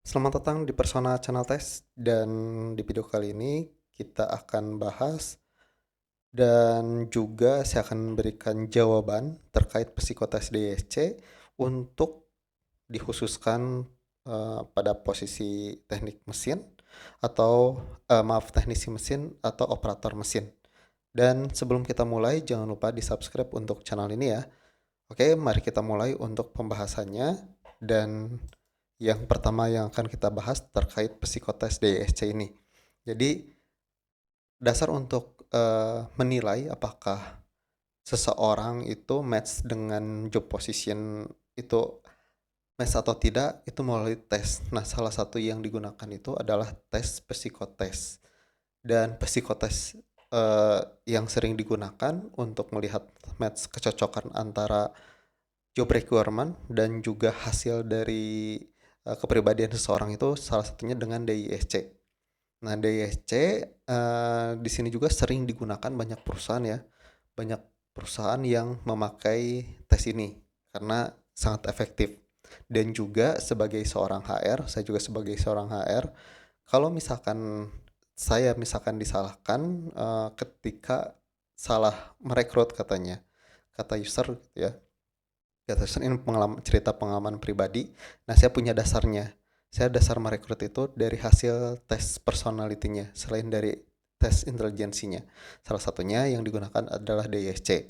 Selamat datang di Persona Channel Test dan di video kali ini kita akan bahas dan juga saya akan memberikan jawaban terkait psikotes DSC untuk dikhususkan pada posisi teknik mesin atau maaf teknisi mesin atau operator mesin. Dan sebelum kita mulai jangan lupa di-subscribe untuk channel ini ya. Oke, mari kita mulai untuk pembahasannya dan yang pertama yang akan kita bahas terkait psikotes DSC ini. Jadi, dasar untuk menilai apakah seseorang itu match dengan job position itu match atau tidak itu melalui tes. Nah, salah satu yang digunakan itu adalah tes psikotes. Dan psikotes yang sering digunakan untuk melihat match kecocokan antara job requirement dan juga hasil dari kepribadian seseorang itu salah satunya dengan DISC. Nah, DISC di sini juga sering digunakan banyak perusahaan ya. Banyak perusahaan yang memakai tes ini karena sangat efektif. Dan juga sebagai seorang HR, saya juga sebagai seorang HR, kalau misalkan saya disalahkan ketika salah merekrut katanya, kata user gitu ya. Ya, terus ini cerita pengalaman pribadi. Nah, saya punya dasarnya. Saya dasar merekrut itu dari hasil tes personality-nya, selain dari tes intelijensinya. Salah satunya yang digunakan adalah DISC.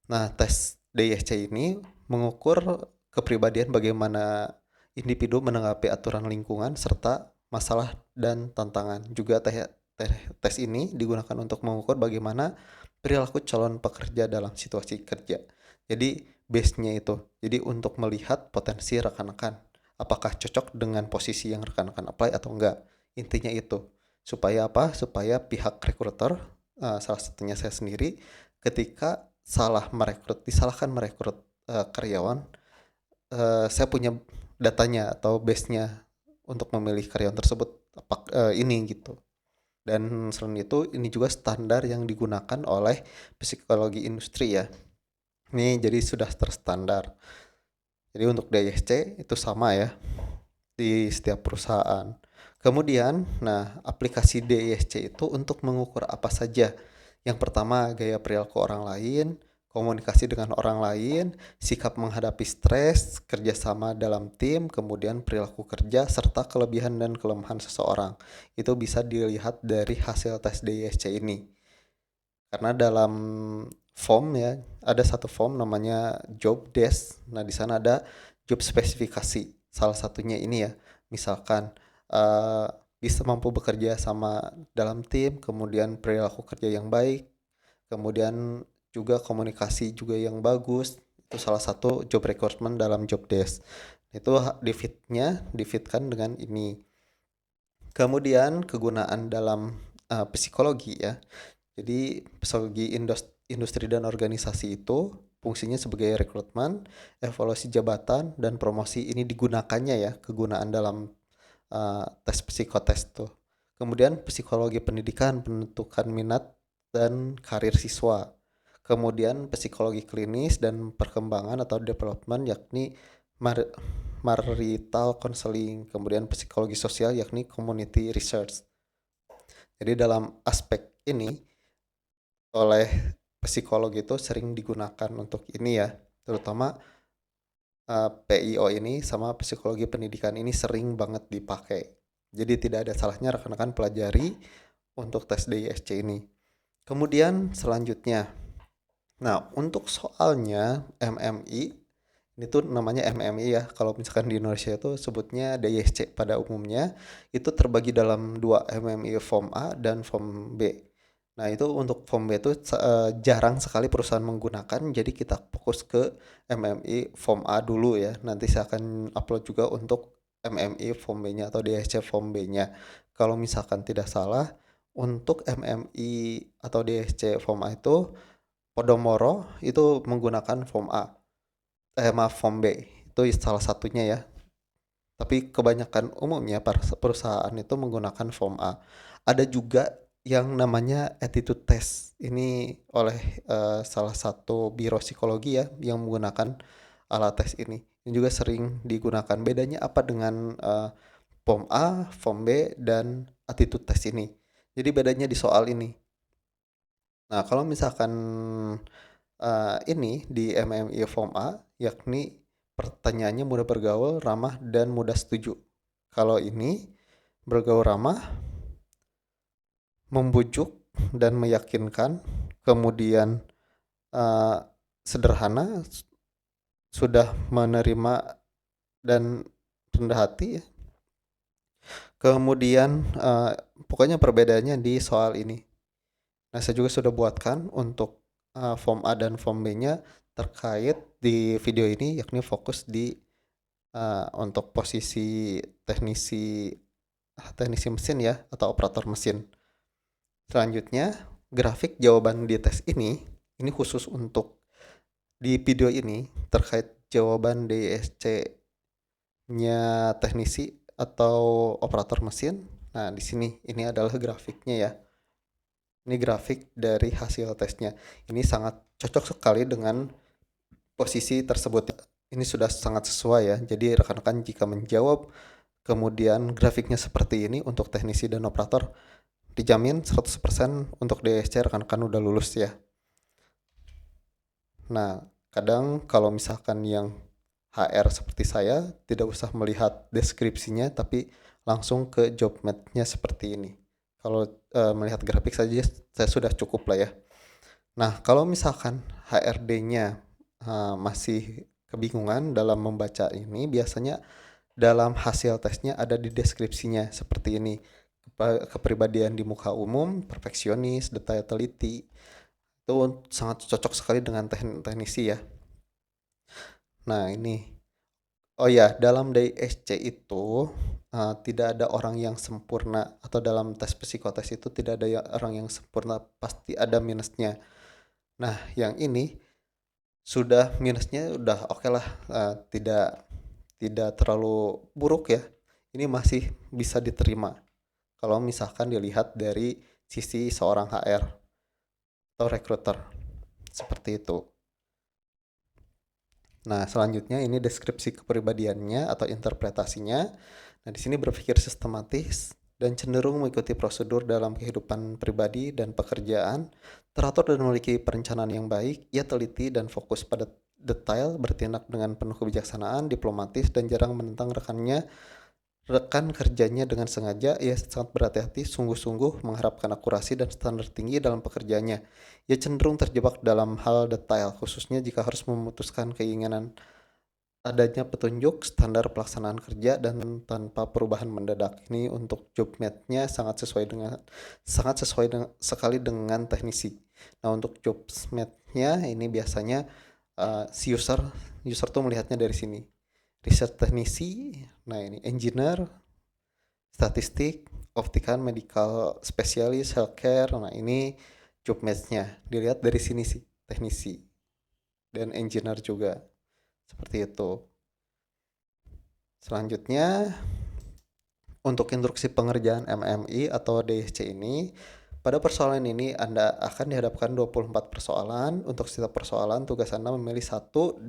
Nah, tes DISC ini mengukur kepribadian bagaimana individu menanggapi aturan lingkungan serta masalah dan tantangan. Juga tes ini digunakan untuk mengukur bagaimana perilaku calon pekerja dalam situasi kerja. Jadi base-nya itu. Jadi untuk melihat potensi rekan-rekan apakah cocok dengan posisi yang rekan-rekan apply atau enggak. Intinya itu. Supaya apa? Supaya pihak rekruter, salah satunya saya sendiri, ketika disalahkan merekrut karyawan, saya punya datanya atau base-nya untuk memilih karyawan tersebut ini gitu. Dan selain itu ini juga standar yang digunakan oleh psikologi industri ya. Ini jadi sudah terstandar. Jadi untuk DISC itu sama ya di setiap perusahaan. Kemudian, nah aplikasi DISC itu untuk mengukur apa saja. Yang pertama gaya perilaku orang lain, komunikasi dengan orang lain, sikap menghadapi stres, kerjasama dalam tim, kemudian perilaku kerja, serta kelebihan dan kelemahan seseorang. Itu bisa dilihat dari hasil tes DISC ini. Karena dalam form ya, ada satu form namanya job desk. Nah, di sana ada job spesifikasi. Salah satunya ini ya, misalkan uh, bisa mampu bekerja sama dalam tim, kemudian perilaku kerja yang baik, kemudian juga komunikasi juga yang bagus. Itu salah satu job requirement dalam job desk. Itu difitkan dengan ini. Kemudian kegunaan dalam psikologi ya. Jadi psikologi industri dan organisasi itu fungsinya sebagai rekrutmen, evaluasi jabatan, dan promosi. Ini digunakannya ya, kegunaan dalam tes psikotes tuh. Kemudian psikologi pendidikan, penentukan minat dan karir siswa. Kemudian psikologi klinis dan perkembangan atau development yakni marital counseling. Kemudian psikologi sosial yakni community research. Jadi dalam aspek ini oleh psikolog itu sering digunakan untuk ini ya, terutama PIO ini sama psikologi pendidikan ini sering banget dipakai. Jadi tidak ada salahnya rekan-rekan pelajari untuk tes DISC ini. Kemudian selanjutnya, nah untuk soalnya MMI, ini tuh namanya MMI ya, kalau misalkan di Indonesia itu sebutnya DISC pada umumnya, itu terbagi dalam dua MMI form A dan form B. Nah, itu untuk form B itu jarang sekali perusahaan menggunakan, jadi kita fokus ke MMI form A dulu ya. Nanti saya akan upload juga untuk MMI form B-nya atau DSC form B-nya. Kalau misalkan tidak salah, untuk MMI atau DSC form A itu Podomoro itu menggunakan form A. Maaf form B. Itu salah satunya ya. Tapi kebanyakan umumnya perusahaan itu menggunakan form A. Ada juga yang namanya attitude test. Ini oleh salah satu biro psikologi ya yang menggunakan alat tes ini. Ini juga sering digunakan. Bedanya apa dengan form A, form B, dan attitude test ini. Jadi bedanya di soal ini. Nah, kalau misalkan ini di MMI form A, yakni pertanyaannya mudah bergaul, ramah, dan mudah setuju. Kalau ini bergaul ramah, membujuk dan meyakinkan, kemudian eh, sederhana, sudah menerima dan rendah hati ya. Kemudian pokoknya perbedaannya di soal ini. Nah, saya juga sudah buatkan untuk form A dan form B-nya terkait di video ini, yakni fokus di untuk posisi teknisi teknisi mesin ya, atau operator mesin. Selanjutnya, grafik jawaban di tes ini khusus untuk di video ini terkait jawaban DSC-nya teknisi atau operator mesin. Nah, di sini ini adalah grafiknya ya. Ini grafik dari hasil tesnya. Ini sangat cocok sekali dengan posisi tersebut. Ini sudah sangat sesuai ya. Jadi rekan-rekan jika menjawab kemudian grafiknya seperti ini untuk teknisi dan operator, dijamin 100% untuk DSC rekan-rekan udah lulus ya. Nah, kadang kalau misalkan yang HR seperti saya tidak usah melihat deskripsinya tapi langsung ke job match-nya seperti ini. Kalau melihat grafik saja saya sudah cukup lah ya. Nah, kalau misalkan HRD-nya masih kebingungan dalam membaca ini, biasanya dalam hasil tesnya ada di deskripsinya seperti ini. Kepribadian di muka umum, perfeksionis, detail teliti. Itu sangat cocok sekali dengan teknisi ya. Nah, ini. Oh ya, dalam DSC itu tidak ada orang yang sempurna, atau dalam tes psikotes itu tidak ada orang yang sempurna, pasti ada minusnya. Nah, yang ini sudah minusnya udah oke lah, tidak terlalu buruk ya. Ini masih bisa diterima kalau misalkan dilihat dari sisi seorang HR atau recruiter seperti itu. Nah, selanjutnya ini deskripsi kepribadiannya atau interpretasinya. Nah, di sini berpikir sistematis dan cenderung mengikuti prosedur dalam kehidupan pribadi dan pekerjaan, teratur dan memiliki perencanaan yang baik. Ia teliti dan fokus pada detail, bertindak dengan penuh kebijaksanaan, diplomatis, dan jarang menentang rekan kerjanya dengan sengaja. Ia sangat berhati-hati, sungguh-sungguh mengharapkan akurasi dan standar tinggi dalam pekerjaannya. Ia cenderung terjebak dalam hal detail, khususnya jika harus memutuskan keinginan adanya petunjuk standar pelaksanaan kerja dan tanpa perubahan mendadak. Ini untuk job match-nya sangat sesuai sekali dengan teknisi. Nah, untuk job match-nya ini biasanya si user tuh melihatnya dari sini. Research teknisi, nah ini engineer, statistik, optikan, medical specialist, healthcare. Nah, ini job match-nya. Dilihat dari sini sih, teknisi dan engineer juga. Seperti itu. Selanjutnya, untuk instruksi pengerjaan MMI atau DSC ini, pada persoalan ini Anda akan dihadapkan 24 persoalan. Untuk setiap persoalan, tugas Anda memilih satu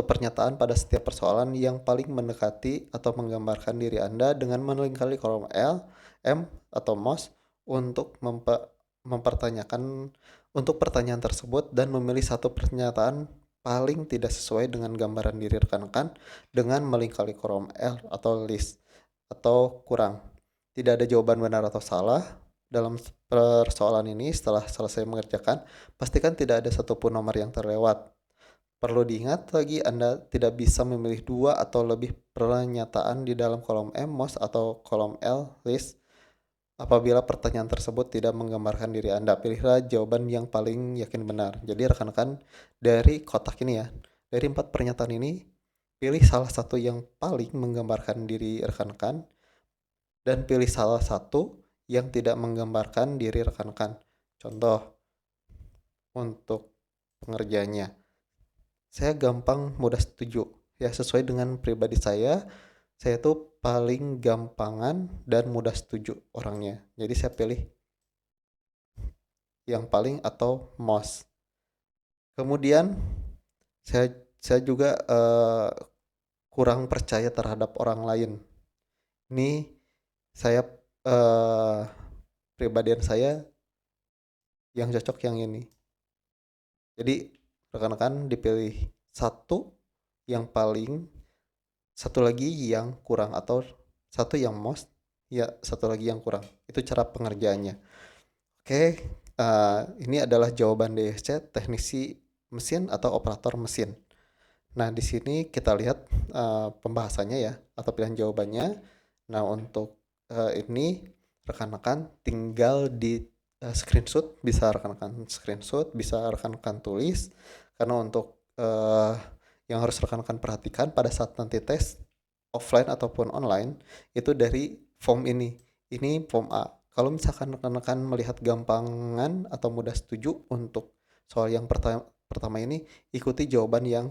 pernyataan pada setiap persoalan yang paling mendekati atau menggambarkan diri Anda dengan melingkari kolom L, M, atau mouse untuk mempertanyakan untuk pertanyaan tersebut dan memilih satu pernyataan paling tidak sesuai dengan gambaran diri rekan-rekan dengan melingkari kolom L atau list atau kurang. Tidak ada jawaban benar atau salah dalam persoalan ini. Setelah selesai mengerjakan, pastikan tidak ada satupun nomor yang terlewat. Perlu diingat lagi, Anda tidak bisa memilih dua atau lebih pernyataan di dalam kolom M, mouse, atau kolom L, list. Apabila pertanyaan tersebut tidak menggambarkan diri Anda, pilihlah jawaban yang paling yakin benar. Jadi rekan-rekan, dari kotak ini ya, dari 4 pernyataan ini, pilih salah satu yang paling menggambarkan diri rekan-rekan, dan pilih salah satu yang tidak menggambarkan diri rekan-rekan. Contoh, untuk pengerjaannya. Saya gampang mudah setuju. Ya, sesuai dengan pribadi saya tuh paling gampangan dan mudah setuju orangnya. Jadi saya pilih yang paling atau most. Kemudian saya juga kurang percaya terhadap orang lain. Ini saya eh pribadian saya yang cocok yang ini. Jadi rekan-rekan dipilih satu yang paling, satu lagi yang kurang, atau satu yang most, ya satu lagi yang kurang. Itu cara pengerjaannya. Oke, ini adalah jawaban DSC teknisi mesin atau operator mesin. Nah, di sini kita lihat pembahasannya ya, atau pilihan jawabannya. Nah, untuk ini rekan-rekan tinggal di screenshot, bisa rekan-rekan screenshot, bisa rekan-rekan tulis. Karena untuk yang harus rekan-rekan perhatikan pada saat nanti tes offline ataupun online itu dari form ini. Ini form A. Kalau misalkan rekan-rekan melihat gampangan atau mudah setuju untuk soal yang pertama ini, ikuti jawaban yang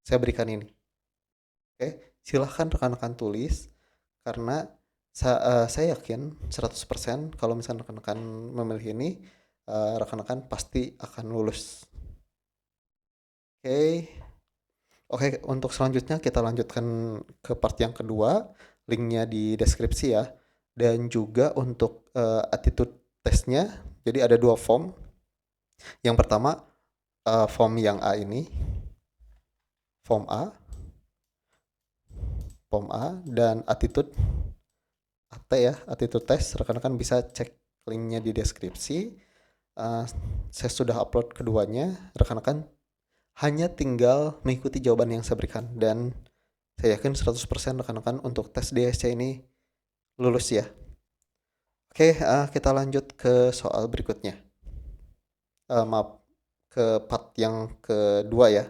saya berikan ini. Oke, silahkan rekan-rekan tulis karena saya yakin 100% kalau misalkan rekan-rekan memilih ini, rekan-rekan pasti akan lulus. Oke. Oke, untuk selanjutnya kita lanjutkan ke part yang kedua, linknya di deskripsi ya. Dan juga untuk attitude testnya, jadi ada dua form. Yang pertama form yang A ini, form A, dan attitude AT ya, attitude test. Rekan-rekan bisa cek linknya di deskripsi. Saya sudah upload keduanya, rekan-rekan hanya tinggal mengikuti jawaban yang saya berikan. Dan saya yakin 100% rekan-rekan untuk tes DSC ini lulus ya. Oke, kita lanjut ke soal berikutnya. Maaf, ke part yang kedua ya.